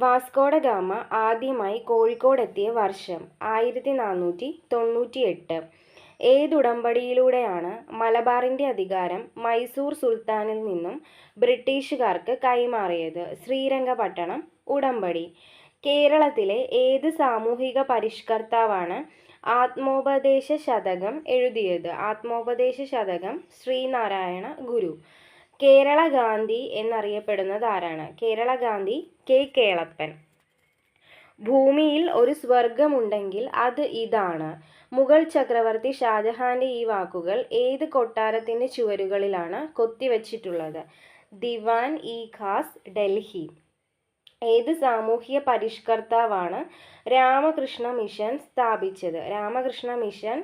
Vasco da gamma ആദ്യമായി കോഴിക്കോടെത്തിയ വർഷം 1498. ഏതുടമ്പടിയിലൂടെയാണ് മലബാറിൻ്റെ അധികാരം മൈസൂർ സുൽത്താനിൽ നിന്നും ബ്രിട്ടീഷുകാർക്ക് കൈമാറിയത്? ശ്രീരംഗപട്ടണം ഉടമ്പടി. കേരളത്തിലെ ഏത് സാമൂഹിക പരിഷ്കർത്താവാണ് ആത്മോപദേശ ശതകം എഴുതിയത്? ആത്മോപദേശ ശതകം ശ്രീനാരായണ ഗുരു. കേരള ഗാന്ധി എന്നറിയപ്പെടുന്നത് ആരാണ്? കേരള ഗാന്ധി കെ കേളപ്പൻ. ഭൂമിയിൽ ഒരു സ്വർഗമുണ്ടെങ്കിൽ അത് ഇതാണ്. മുഗൾ ചക്രവർത്തി ഷാജഹാന്റെ ഈ വാക്കുകൾ ഏത് കൊട്ടാരത്തിന്റെ ചുവരുകളിലാണ് കൊത്തിവച്ചിട്ടുള്ളത്? ദിവാൻ ഇ ഖാസ്, ഡൽഹി. ഏത് സാമൂഹ്യ പരിഷ്കർത്താവാണ് രാമകൃഷ്ണ മിഷൻ സ്ഥാപിച്ചത്? രാമകൃഷ്ണ മിഷൻ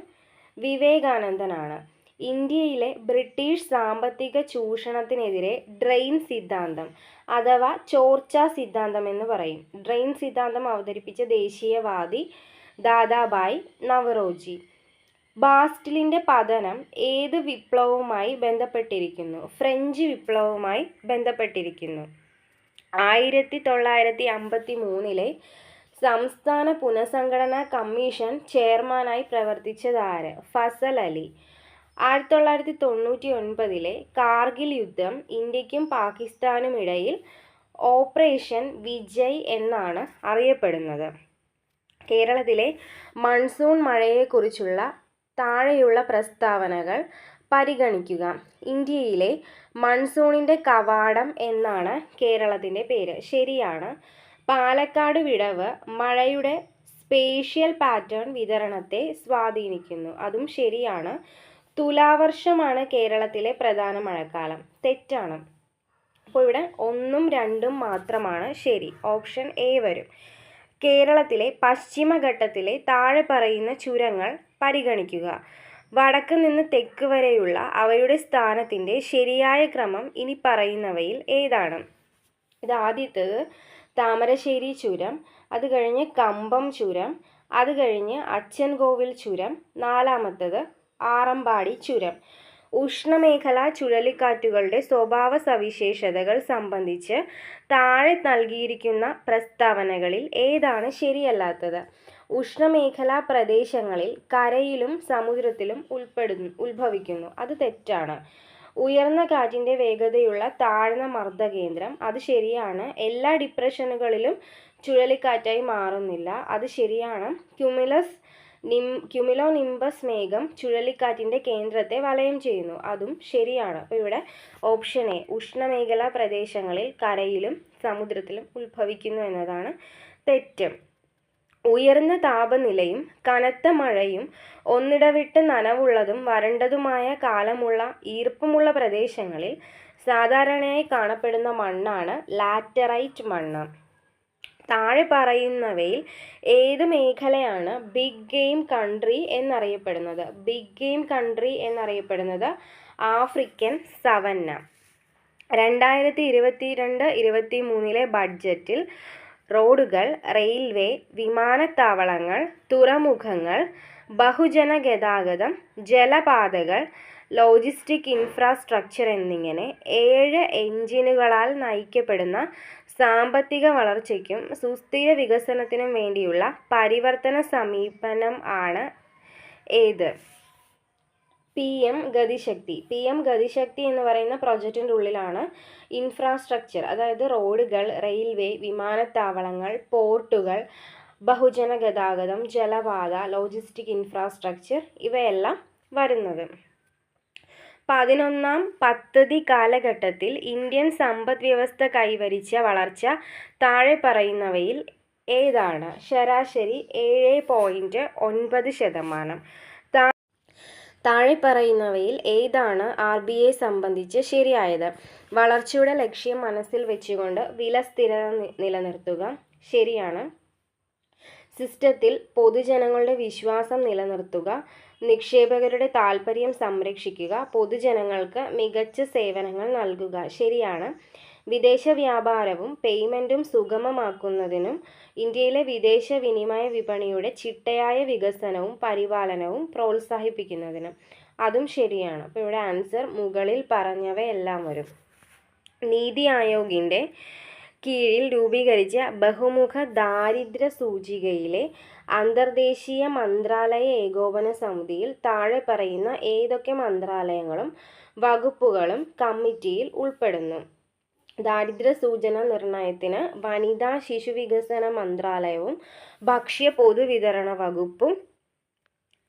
വിവേകാനന്ദനാണ്. ഇന്ത്യയിലെ ബ്രിട്ടീഷ് സാമ്പത്തിക ചൂഷണത്തിനെതിരെ ഡ്രെയിൻ സിദ്ധാന്തം അഥവാ ചോർച്ചാ സിദ്ധാന്തം എന്ന് പറയും. ഡ്രെയിൻ സിദ്ധാന്തം അവതരിപ്പിച്ച ദേശീയവാദി ദാദാഭായ് നവറോജി. ബാസ്റ്റിലിൻ്റെ പതനം ഏത് വിപ്ലവവുമായി ബന്ധപ്പെട്ടിരിക്കുന്നു? ഫ്രഞ്ച് വിപ്ലവവുമായി ബന്ധപ്പെട്ടിരിക്കുന്നു. 1953 സംസ്ഥാന പുനഃസംഘടനാ കമ്മീഷൻ ചെയർമാനായി പ്രവർത്തിച്ചതാര്? ഫസൽ അലി. 1999 കാർഗിൽ യുദ്ധം ഇന്ത്യക്കും പാകിസ്ഥാനുമിടയിൽ ഓപ്പറേഷൻ വിജയ് എന്നാണ് അറിയപ്പെടുന്നത്. കേരളത്തിലെ മൺസൂൺ മഴയെക്കുറിച്ചുള്ള താഴെയുള്ള പ്രസ്താവനകൾ പരിഗണിക്കുക. ഇന്ത്യയിലെ മൺസൂണിൻ്റെ കവാടം എന്നാണ് കേരളത്തിൻ്റെ പേര്. ശരിയാണ്. പാലക്കാട് വിടവ് മഴയുടെ സ്പേഷ്യൽ പാറ്റേൺ വിതരണത്തെ സ്വാധീനിക്കുന്നു. അതും ശരിയാണ്. തുലാവർഷമാണ് കേരളത്തിലെ പ്രധാന മഴക്കാലം. തെറ്റാണ്. അപ്പോൾ ഇവിടെ 1ഉം 2ഉം മാത്രമാണ് ശരി. ഓപ്ഷൻ എ വരും. കേരളത്തിലെ പശ്ചിമഘട്ടത്തിലെ താഴെ പറയുന്ന ചുരങ്ങൾ പരിഗണിക്കുക. വടക്ക് നിന്ന് തെക്ക് വരെയുള്ള അവയുടെ സ്ഥാനത്തിൻ്റെ ശരിയായ ക്രമം ഇനി പറയുന്നവയിൽ ഏതാണ്? ഇത് ആദ്യത്തേത് താമരശ്ശേരി ചുരം, അത് കഴിഞ്ഞ് കമ്പം ചുരം, അത് കഴിഞ്ഞ് അച്ചൻകോവിൽ ചുരം, നാലാമത്തത് ആറമ്പാടി ചുരം. ഉഷ്ണമേഖലാ ചുഴലിക്കാറ്റുകളുടെ സ്വഭാവ സവിശേഷതകൾ സംബന്ധിച്ച് താഴെ നൽകിയിരിക്കുന്ന പ്രസ്താവനകളിൽ ഏതാണ് ശരിയല്ലാത്തത്? ഉഷ്ണമേഖലാ പ്രദേശങ്ങളിൽ കരയിലും സമുദ്രത്തിലും ഉത്ഭവിക്കുന്നു. അത് തെറ്റാണ്. ഉയർന്ന കാറ്റിൻ്റെ വേഗതയുള്ള താഴ്ന്ന മർദ്ദകേന്ദ്രം, അത് ശരിയാണ്. എല്ലാ ഡിപ്രഷനുകളിലും ചുഴലിക്കാറ്റായി മാറുന്നില്ല. അത് ശരിയാണ്. ക്യുമിലോ നിംബസ് മേഘം ചുഴലിക്കാറ്റിൻ്റെ കേന്ദ്രത്തെ വലയം ചെയ്യുന്നു. അതും ശരിയാണ്. അപ്പോൾ ഇവിടെ ഓപ്ഷൻ എ ഉഷ്ണമേഖലാ പ്രദേശങ്ങളിൽ കരയിലും സമുദ്രത്തിലും ഉത്ഭവിക്കുന്നു എന്നതാണ് തെറ്റ്. ഉയർന്ന താപനിലയും കനത്ത മഴയും ഒന്നിടവിട്ട് നനവുള്ളതും വരണ്ടതുമായ കാലമുള്ള ഈർപ്പമുള്ള പ്രദേശങ്ങളിൽ സാധാരണയായി കാണപ്പെടുന്ന മണ്ണാണ് ലാറ്ററൈറ്റ് മണ്ണ്. താഴെ പറയുന്നവയിൽ ഏത് മേഖലയാണ് ബിഗ് ഗെയിം കൺട്രി എന്നറിയപ്പെടുന്നത്? ബിഗ് ഗെയിം കൺട്രി എന്നറിയപ്പെടുന്നത് ആഫ്രിക്കൻ സവന്ന. 2022-23 ബഡ്ജറ്റിൽ റോഡുകൾ, റെയിൽവേ, വിമാനത്താവളങ്ങൾ, തുറമുഖങ്ങൾ, ബഹുജന ഗതാഗതം, ജലപാതകൾ, ലോജിസ്റ്റിക് ഇൻഫ്രാസ്ട്രക്ചർ എന്നിങ്ങനെ 7 എഞ്ചിനുകളാൽ നയിക്കപ്പെടുന്ന സാമ്പത്തിക വളർച്ചയ്ക്കും സുസ്ഥിര വികസനത്തിനും വേണ്ടിയുള്ള പരിവർത്തന സമീപനം ആണ് ഏത്? PM ഗതിശക്തി. PM ഗതിശക്തി എന്ന് പറയുന്ന പ്രൊജക്റ്റിൻ്റെ ഉള്ളിലാണ് ഇൻഫ്രാസ്ട്രക്ചർ, അതായത് റോഡുകൾ, റെയിൽവേ, വിമാനത്താവളങ്ങൾ, പോർട്ടുകൾ, ബഹുജന ഗതാഗതം, ജലപാത, ലോജിസ്റ്റിക് ഇൻഫ്രാസ്ട്രക്ചർ ഇവയെല്ലാം വരുന്നത്. 11ാം പദ്ധതി കാലഘട്ടത്തിൽ ഇന്ത്യൻ സമ്പദ് വ്യവസ്ഥ കൈവരിച്ച വളർച്ച താഴെ പറയുന്നവയിൽ ഏതാണ്? ശരാശരി 7.9%. താഴെ പറയുന്നവയിൽ ഏതാണ് RBI സംബന്ധിച്ച് ശരിയായത്? വളർച്ചയുടെ ലക്ഷ്യം മനസ്സിൽ വെച്ചുകൊണ്ട് വില സ്ഥിരത നിലനിർത്തുക. ശരിയാണ്. സിസ്റ്റത്തിൽ പൊതുജനങ്ങളുടെ വിശ്വാസം നിലനിർത്തുക, നിക്ഷേപകരുടെ താൽപ്പര്യം സംരക്ഷിക്കുക, പൊതുജനങ്ങൾക്ക് മികച്ച സേവനങ്ങൾ നൽകുക. ശരിയാണ്. വിദേശ വ്യാപാരവും പേയ്മെൻറ്റും സുഗമമാക്കുന്നതിനും ഇന്ത്യയിലെ വിദേശ വിനിമയ വിപണിയുടെ ചിട്ടയായ വികസനവും പരിപാലനവും പ്രോത്സാഹിപ്പിക്കുന്നതിനും. അതും ശരിയാണ്. അപ്പോൾ ഇവിടെ ആൻസർ മുകളിൽ പറഞ്ഞവയെല്ലാം വരും. നീതി ആയോഗിൻ്റെ കീഴിൽ രൂപീകരിച്ച ബഹുമുഖ ദാരിദ്ര്യ സൂചികയിലെ അന്തർദേശീയ മന്ത്രാലയ ഏകോപന സമിതിയിൽ താഴെ പറയുന്ന ഏതൊക്കെ മന്ത്രാലയങ്ങളും വകുപ്പുകളും കമ്മിറ്റിയിൽ ഉൾപ്പെടുന്നു? ദാരിദ്ര്യ സൂചന നിർണയത്തിന് വനിതാ ശിശുവികസന മന്ത്രാലയവും ഭക്ഷ്യ പൊതുവിതരണ വകുപ്പും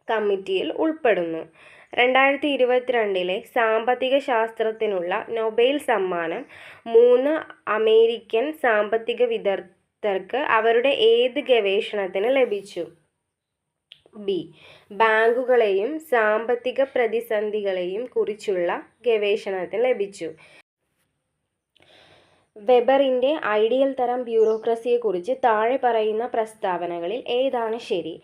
കമ്മിറ്റിയിൽ ഉൾപ്പെടുന്നു. 2022 സാമ്പത്തിക ശാസ്ത്രത്തിനുള്ള നൊബേൽ സമ്മാനം 3 അമേരിക്കൻ സാമ്പത്തിക വിദഗ്ധർക്ക് അവരുടെ ഏത് ഗവേഷണത്തിന് ലഭിച്ചു? ബി. ബാങ്കുകളെയും സാമ്പത്തിക പ്രതിസന്ധികളെയും കുറിച്ചുള്ള ഗവേഷണത്തിന് ലഭിച്ചു. വെബറിൻ്റെ ഐഡിയൽ തരം ബ്യൂറോക്രസിയെക്കുറിച്ച് താഴെ പറയുന്ന പ്രസ്താവനകളിൽ ഏതാണ് ശരി?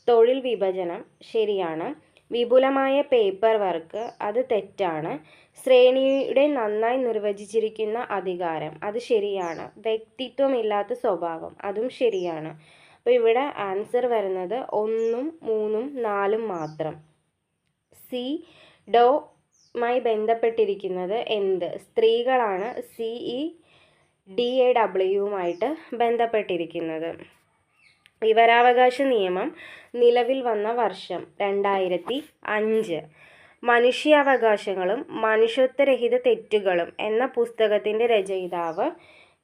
തൊഴിൽ വിഭജനം ശരിയാണ്. വിപുലമായ പേപ്പർ വർക്ക് അത് തെറ്റാണ്. ശ്രേണിയുടെ നന്നായി നിർവചിച്ചിരിക്കുന്ന അധികാരം അത് ശരിയാണ്. വ്യക്തിത്വമില്ലാത്ത സ്വഭാവം അതും ശരിയാണ്. അപ്പോൾ ഇവിടെ ആൻസർ വരുന്നത് 1, 3, 4 മാത്രം. സി. ഡോയുമായി ബന്ധപ്പെട്ടിരിക്കുന്നത് എന്ത്? സ്ത്രീകളാണ് CEDAWയുമായിട്ട് ബന്ധപ്പെട്ടിരിക്കുന്നത്. വിവരാവകാശ നിയമം നിലവിൽ വന്ന വർഷം 2005. മനുഷ്യാവകാശങ്ങളും മനുഷ്യത്വരഹിത തെറ്റുകളും എന്ന പുസ്തകത്തിൻ്റെ രചയിതാവ്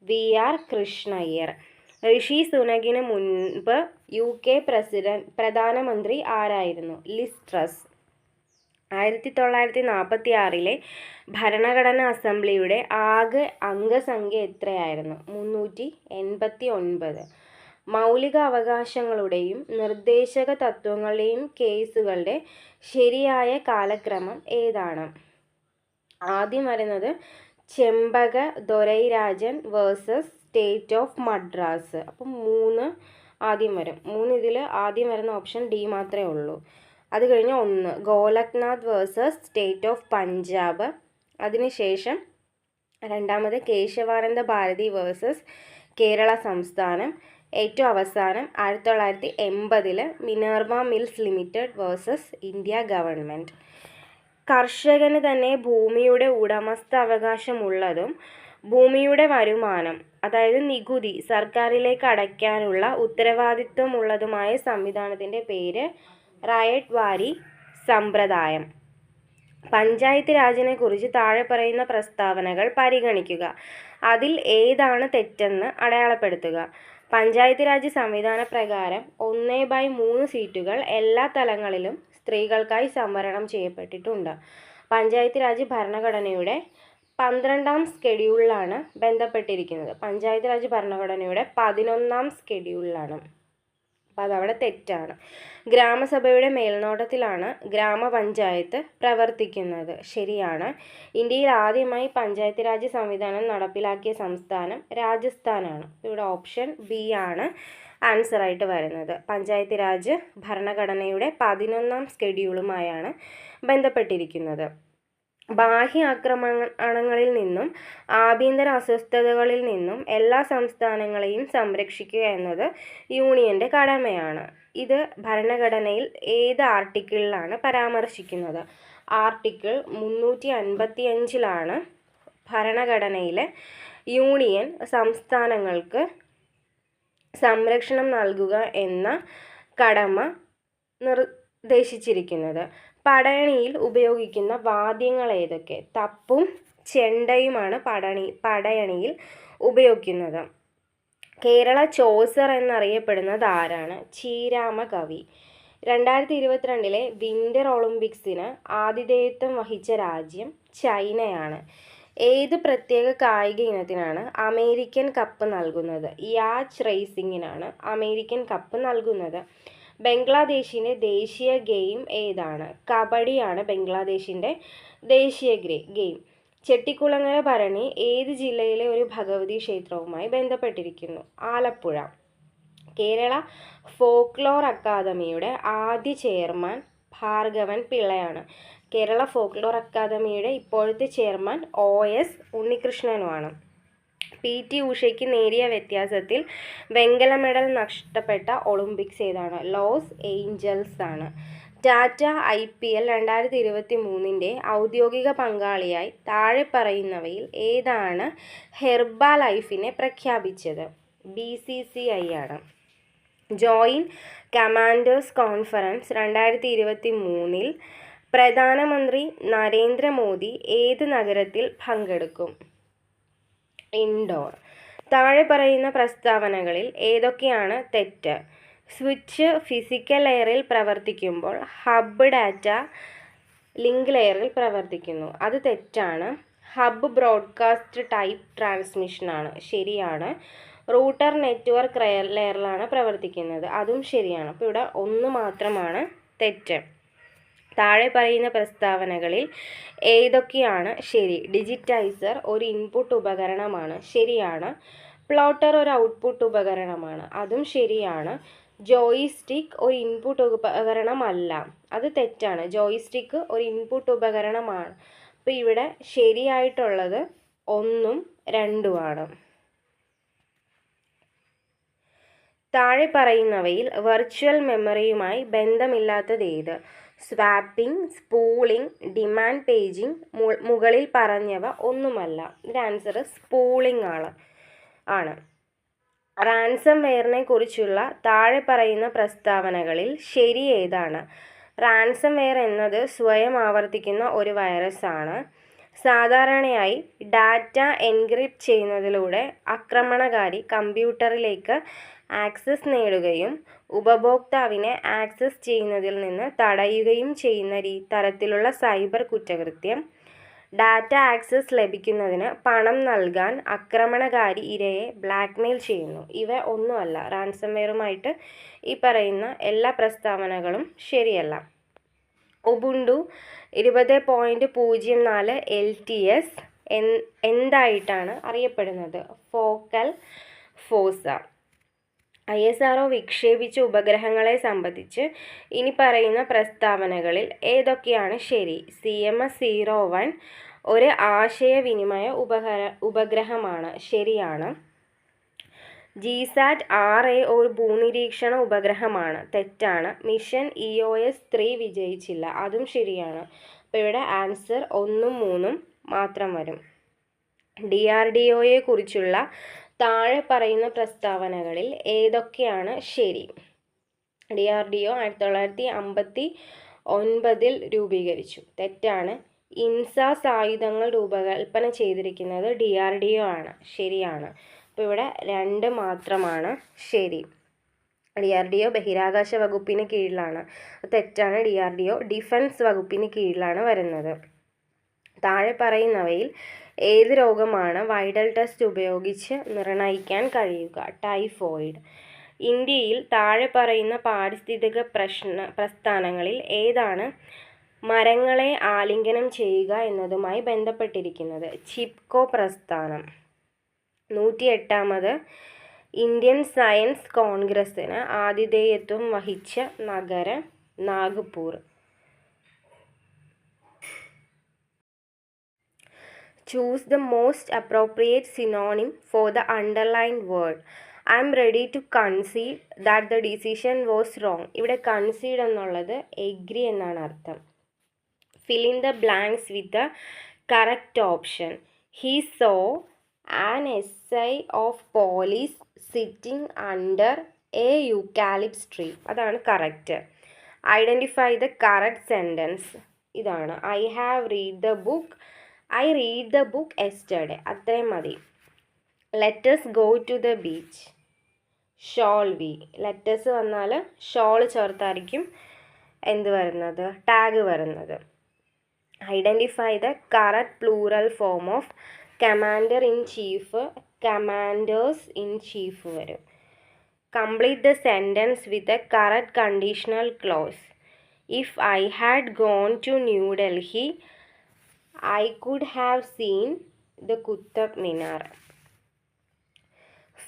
VR കൃഷ്ണയ്യർ. ഋഷി സുനകിന് മുൻപ് UK പ്രധാനമന്ത്രി ആരായിരുന്നു? Liz truss. 1946 ഭരണഘടനാ അസംബ്ലിയുടെ ആകെ അംഗസംഖ്യ എത്രയായിരുന്നു? 389. മൗലിക അവകാശങ്ങളുടെയും നിർദ്ദേശക തത്വങ്ങളുടെയും കേസുകളുടെ ശരിയായ കാലക്രമം ഏതാണ്? ആദ്യം വരുന്നത് ചെമ്പക ദൊരൈരാജൻ വേഴ്സസ് സ്റ്റേറ്റ് ഓഫ് മദ്രാസ്. അപ്പം 3 ആദ്യം വരും. 3 ഇതിൽ ആദ്യം വരുന്ന ഓപ്ഷൻ ഡി മാത്രമേ ഉള്ളൂ. അത് കഴിഞ്ഞ് 1 Golaknath versus state of Punjab. അതിനുശേഷം രണ്ടാമത് കേശവാനന്ദ ഭാരതി വേഴ്സസ് കേരള സംസ്ഥാനം. ഏറ്റവും അവസാനം 1980 Minerva Mills limited versus India government. കർഷകന് തന്നെ ഭൂമിയുടെ ഉടമസ്ഥാവകാശമുള്ളതും ഭൂമിയുടെ വരുമാനം അതായത് നികുതി സർക്കാരിലേക്ക് അടയ്ക്കാനുള്ള ഉത്തരവാദിത്വമുള്ളതുമായ സംവിധാനത്തിൻ്റെ പേര് റയട്ട് വാരി സമ്പ്രദായം. പഞ്ചായത്ത് രാജിനെ കുറിച്ച് താഴെ പറയുന്ന പ്രസ്താവനകൾ പരിഗണിക്കുക. അതിൽ ഏതാണ് തെറ്റെന്ന് അടയാളപ്പെടുത്തുക. പഞ്ചായത്ത് രാജ് സംവിധാന പ്രകാരം 1/3 സീറ്റുകൾ എല്ലാ തലങ്ങളിലും സ്ത്രീകൾക്കായി സംവരണം ചെയ്യപ്പെട്ടിട്ടുണ്ട്. പഞ്ചായത്ത് രാജ് ഭരണഘടനയുടെ 12ാം സ്കെഡ്യൂളിലാണ് ബന്ധപ്പെട്ടിരിക്കുന്നത്. പഞ്ചായത്ത് രാജ് ഭരണഘടനയുടെ 11ാം സ്കെഡ്യൂളിലാണ്. അപ്പോൾ അതവിടെ തെറ്റാണ്. ഗ്രാമസഭയുടെ മേൽനോട്ടത്തിലാണ് ഗ്രാമപഞ്ചായത്ത് പ്രവർത്തിക്കുന്നത്. ശരിയാണ്. ഇന്ത്യയിൽ ആദ്യമായി പഞ്ചായത്ത് രാജ് സംവിധാനം നടപ്പിലാക്കിയ സംസ്ഥാനം രാജസ്ഥാനാണ്. ഇവിടെ ഓപ്ഷൻ ബി ആണ് ആൻസറായിട്ട് വരുന്നത്. പഞ്ചായത്ത് രാജ് ഭരണഘടനയുടെ 11ാം സ്കെഡ്യൂളുമായാണ് ബന്ധപ്പെട്ടിരിക്കുന്നത്. ബാഹ്യ ആക്രമണങ്ങളിൽ നിന്നും ആഭ്യന്തര അസ്വസ്ഥതകളിൽ നിന്നും എല്ലാ സംസ്ഥാനങ്ങളെയും സംരക്ഷിക്കുക എന്നത് യൂണിയൻ്റെ കടമയാണ്. ഇത് ഭരണഘടനയിൽ ഏത് ആർട്ടിക്കിളിലാണ് പരാമർശിക്കുന്നത്? ആർട്ടിക്കിൾ 355 ഭരണഘടനയിലെ യൂണിയൻ സംസ്ഥാനങ്ങൾക്ക് സംരക്ഷണം നൽകുക എന്ന കടമ നിർദ്ദേശിച്ചിരിക്കുന്നത്. പടയണിയിൽ ഉപയോഗിക്കുന്ന വാദ്യങ്ങൾ ഏതൊക്കെ? തപ്പും ചെണ്ടയുമാണ് പടയണിയിൽ ഉപയോഗിക്കുന്നത്. കേരള ചോസർ എന്നറിയപ്പെടുന്നത് ആരാണ്? ചീരാമ കവി. 2022 വിൻ്റർ ഒളിമ്പിക്സിന് ആതിഥേയത്വം വഹിച്ച രാജ്യം ചൈനയാണ്. ഏത് പ്രത്യേക കായിക ഇനത്തിനാണ് അമേരിക്കൻ കപ്പ് നൽകുന്നത്? യാച്ച് റേസിങ്ങിനാണ് അമേരിക്കൻ കപ്പ് നൽകുന്നത്. ബംഗ്ലാദേശിൻ്റെ ദേശീയ ഗെയിം ഏതാണ്? കബഡിയാണ് ബംഗ്ലാദേശിൻ്റെ ദേശീയ ഗെയിം. ചെട്ടിക്കുളങ്ങര ഭരണി ഏത് ജില്ലയിലെ ഒരു ഭഗവതി ക്ഷേത്രവുമായി ബന്ധപ്പെട്ടിരിക്കുന്നു? ആലപ്പുഴ. കേരള ഫോക്ലോർ അക്കാദമിയുടെ ആദ്യ ചെയർമാൻ ഭാർഗവൻ പിള്ളയാണ്. കേരള ഫോക്ലോർ അക്കാദമിയുടെ ഇപ്പോഴത്തെ ചെയർമാൻ OS ഉണ്ണികൃഷ്ണനുമാണ്. PT ഉഷയ്ക്ക് നേരിയ വ്യത്യാസത്തിൽ വെങ്കല മെഡൽ നഷ്ടപ്പെട്ട ഒളിമ്പിക്സ് ഏതാണ്? ലോസ് ഏഞ്ചൽസ് ആണ്. ടാറ്റ IPL 2023 ഔദ്യോഗിക പങ്കാളിയായി താഴെ പറയുന്നവയിൽ ഏതാണ് ഹെർബലൈഫിനെ പ്രഖ്യാപിച്ചത്? BCCI ആണ്. ജോയിന്റ് കമാൻഡേഴ്സ് കോൺഫറൻസ് 2023 പ്രധാനമന്ത്രി നരേന്ദ്രമോദി ഏത് നഗരത്തിൽ പങ്കെടുക്കും? ഇൻഡോർ. താഴെ പറയുന്ന പ്രസ്താവനകളിൽ ഏതൊക്കെയാണ് തെറ്റ്? സ്വിച്ച് ഫിസിക്കൽ ലെയറിൽ പ്രവർത്തിക്കുമ്പോൾ ഹബ്ബ് ഡാറ്റ ലിങ്ക് ലെയറിൽ പ്രവർത്തിക്കുന്നു. അത് തെറ്റാണ്. ഹബ്ബ് ബ്രോഡ്കാസ്റ്റ് ടൈപ്പ് ട്രാൻസ്മിഷനാണ്. ശരിയാണ്. റൂട്ടർ നെറ്റ്വർക്ക് ലെയറിലാണ് പ്രവർത്തിക്കുന്നത്. അതും ശരിയാണ്. അപ്പോൾ ഇവിടെ ഒന്ന് മാത്രമാണ് തെറ്റ്. താഴെ പറയുന്ന പ്രസ്താവനകളിൽ ഏതൊക്കെയാണ് ശരി? ഡിജിറ്റൈസർ ഒരു ഇൻപുട്ട് ഉപകരണമാണ്. ശരിയാണ്. പ്ലോട്ടർ ഒരു ഔട്ട്പുട്ട് ഉപകരണമാണ്. അതും ശരിയാണ്. ജോയിസ്റ്റിക്ക് ഒരു ഇൻപുട്ട് ഉപകരണമല്ല. അത് തെറ്റാണ്. ജോയിസ്റ്റിക്ക് ഒരു ഇൻപുട്ട് ഉപകരണമാണ്. അപ്പോൾ ഇവിടെ ശരിയായിട്ടുള്ളത് 1ഉം 2ഉമാണ്. താഴെ പറയുന്നവയിൽ വെർച്വൽ മെമ്മറിയുമായി ബന്ധമില്ലാത്തത് ഏത്? Swapping, spooling, demand paging. മുകളിൽ പറഞ്ഞവ ഒന്നുമല്ല. ഇതിൻ്റെ ആൻസർ സ്പൂളിംഗ് ആണ്. റാൻസം വെയറിനെ കുറിച്ചുള്ള താഴെ പറയുന്ന പ്രസ്താവനകളിൽ ശരി ഏതാണ്? റാൻസം വെയർ എന്നത് സ്വയം ആവർത്തിക്കുന്ന ഒരു വൈറസ് ആണ്. സാധാരണയായി ഡാറ്റ എൻക്രിപ്റ്റ് ചെയ്യുന്നതിലൂടെ ആക്രമണകാരി കമ്പ്യൂട്ടറിലേക്ക് ആക്സസ് നേടുകയും ഉപഭോക്താവിനെ ആക്സസ് ചെയ്യുന്നതിൽ നിന്ന് തടയുകയും ചെയ്യുന്ന തരത്തിലുള്ള സൈബർ കുറ്റകൃത്യം. ഡാറ്റ ആക്സസ് ലഭിക്കുന്നതിന് പണം നൽകാൻ ആക്രമണകാരി ഇരയെ ബ്ലാക്ക്മെയിൽ ചെയ്യുന്നു. ഇവ ഒന്നുമല്ല. റാൻസം വെയറുമായിട്ട് ഈ പറയുന്ന എല്ലാ പ്രസ്താവനകളും ശരിയല്ല. ഉബുണ്ടു 20.04 LTS എന്തായിട്ടാണ് അറിയപ്പെടുന്നത്? Focal four. ISRO വിക്ഷേപിച്ച ഉപഗ്രഹങ്ങളെ സംബന്ധിച്ച് ഇനി പറയുന്ന പ്രസ്താവനകളിൽ ഏതൊക്കെയാണ് ശരി? CMS-01 ഒരു ആശയവിനിമയ ഉപഗ്രഹമാണ്. ശരിയാണ്. GSAT-6A ഒരു ഭൂനിരീക്ഷണ ഉപഗ്രഹമാണ്. തെറ്റാണ്. മിഷൻ EOS-3 വിജയിച്ചില്ല. അതും ശരിയാണ്. അപ്പോൾ ഇവിടെ ആൻസർ 1ഉം 3ഉം മാത്രം വരും. DRDOയെ കുറിച്ചുള്ള താഴെ പറയുന്ന പ്രസ്താവനകളിൽ ഏതൊക്കെയാണ് ശരി? DRDO 1959 രൂപീകരിച്ചു. തെറ്റാണ്. ഇൻസാസ് ആയുധങ്ങൾ രൂപകൽപ്പന ചെയ്തിരിക്കുന്നത് DRDO ആണ്. ശരിയാണ്. അപ്പോൾ ഇവിടെ 2 മാത്രമാണ് ശരി. DRDO ബഹിരാകാശ വകുപ്പിന് കീഴിലാണ്. തെറ്റാണ്. DRDO ഡിഫൻസ് വകുപ്പിന് കീഴിലാണ് വരുന്നത്. താഴെ പറയുന്നവയിൽ ഏത് രോഗമാണ് വൈഡൽ ടെസ്റ്റ് ഉപയോഗിച്ച് നിർണ്ണയിക്കാൻ കഴിയുക? ടൈഫോയിഡ്. ഇന്ത്യയിൽ താഴെ പറയുന്ന പാരിസ്ഥിതിക പ്രസ്ഥാനങ്ങളിൽ ഏതാണ് മരങ്ങളെ ആലിംഗനം ചെയ്യുക എന്നതുമായി ബന്ധപ്പെട്ടിരിക്കുന്നത്? ചിപ്കോ പ്രസ്ഥാനം. 108ാമത് ഇന്ത്യൻ സയൻസ് കോൺഗ്രസ്സിന് ആതിഥേയത്വം വഹിച്ച നഗരം Nagpur. Choose the most appropriate synonym for the underlined word. I am ready to concede that the decision was wrong. ഇവിടെ concede എന്നുള്ളത് agree എന്നാണ് അർത്ഥം. Fill in the blanks with the correct option. He saw an essay of police sitting under a eucalyptus tree. അതാണ് correct. Identify the correct sentence. ഇതാണ് I read the book yesterday. അത്രയും മതി. Let us go to the beach. Shall we? Let's വന്നാൽ shawl ചേർത്തായിരിക്കും എന്ത് വരുന്നത്? Tag വരുന്നത്. Identify the correct plural form of commander in chief. Commanders in chief വരും. Complete the sentence with the correct conditional clause. If I had gone to New Delhi, I could have seen the Qutub Minar.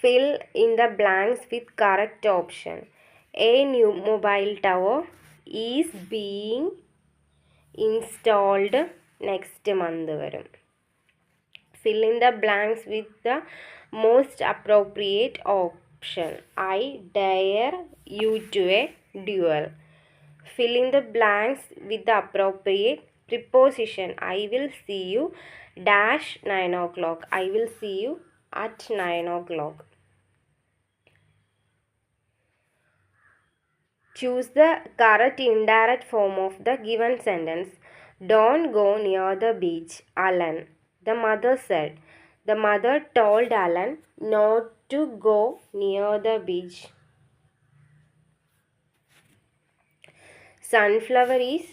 Fill in the blanks with correct option. A new mobile tower is being installed next month വരും. Fill in the blanks with the most appropriate option. I dare you to a duel. Fill in the blanks with the appropriate preposition. I will see you dash 9 o'clock. I will see you at 9 o'clock. Choose the correct indirect form of the given sentence. Don't go near the beach, Alan. The mother said. The mother told Alan not to go near the beach. Sunflower is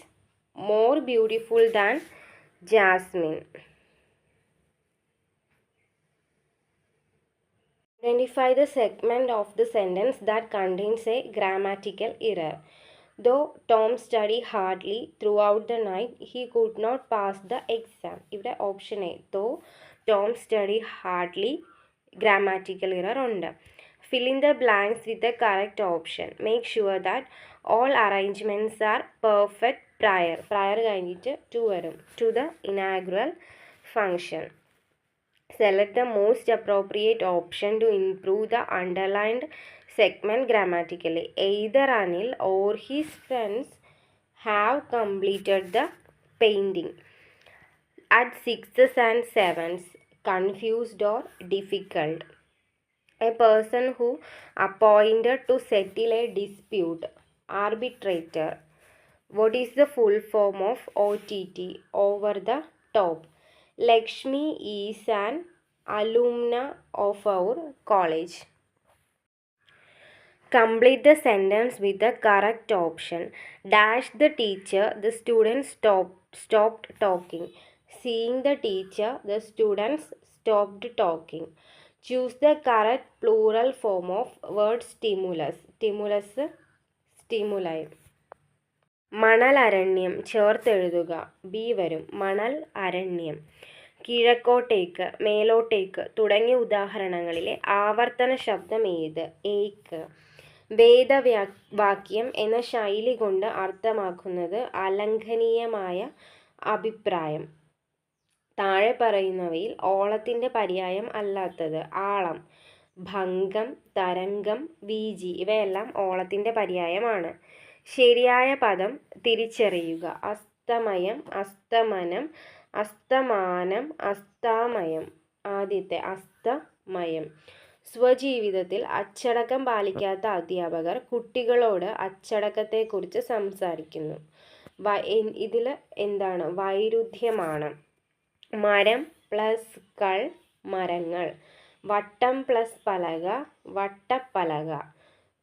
more beautiful than jasmine. Identify the segment of the sentence that contains a grammatical error. Though Tom studied hardly throughout the night, he could not pass the exam. ഇവിടെ option A, though Tom studied hardly, grammatical error ഉണ്ട്. Fill in the blanks with the correct option. Make sure that all arrangements are perfect prior കഴിഞ്ഞിട്ട് to വരും, to the inaugural function. Select the most appropriate option to improve the underlined segment grammatically. Either Anil or his friends have completed the painting. At 6s and 7s, confused or difficult. A person who appointed to settle a dispute. Arbitrator. What is the full form of OTT? Over the top. Lakshmi is an alumna of our college. Complete the sentence with the correct option. Dash the teacher, the students stopped talking. Seeing the teacher, the students stopped talking. Choose the correct plural form of word stimulus. Stimulus, stimuli. മണൽ അരണ്യം ചേർത്തെഴുതുക. B വരും. മണൽ അരണ്യം. കിഴക്കോട്ടേക്ക്, മേലോട്ടേക്ക് തുടങ്ങിയ ഉദാഹരണങ്ങളിലെ ആവർത്തന ശബ്ദം ഏത്? ഏക്ക്. വേദവാക്യം എന്ന ശൈലി കൊണ്ട് അർത്ഥമാക്കുന്നത് അലംഘനീയമായ അഭിപ്രായം. താഴെ പറയുന്നവയിൽ ഓളത്തിൻ്റെ പര്യായം അല്ലാത്തത്? ആളം, ഭംഗം, തരംഗം, വീജി ഇവയെല്ലാം ഓളത്തിൻ്റെ പര്യായമാണ്. ശരിയായ പദം തിരിച്ചറിയുക. അസ്തമയം, അസ്തമനം, അസ്തമാനം, അസ്താമയം. ആദ്യത്തെ അസ്തമയം. സ്വജീവിതത്തിൽ അച്ചടക്കം പാലിക്കാത്ത അധ്യാപകർ കുട്ടികളോട് അച്ചടക്കത്തെക്കുറിച്ച് സംസാരിക്കുന്നു. ഇതിൽ എന്താണ്? വൈരുദ്ധ്യമാണ്. മരം പ്ലസ് കൾ, മരങ്ങൾ. വട്ടം പ്ലസ് പലക, വട്ടപ്പലക.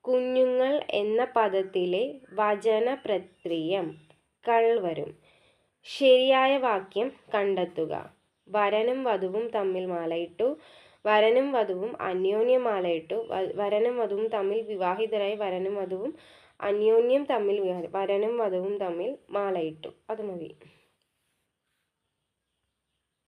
കുഞ്ഞുങ്ങൾ എന്ന പദത്തിലെ വചനപ്രത്യയം കൾ വരും. ശരിയായ വാക്യം കണ്ടെത്തുക. വരനും വധുവും തമ്മിൽ മാലയിട്ടു. വരനും വധുവും അന്യോന്യം മാലയിട്ടു. വരനും വധുവും തമ്മിൽ വിവാഹിതരായി. വരനും വധുവും അന്യോന്യം തമ്മിൽ വരനും വധുവും തമ്മിൽ മാലയിട്ടു. അത് മതി.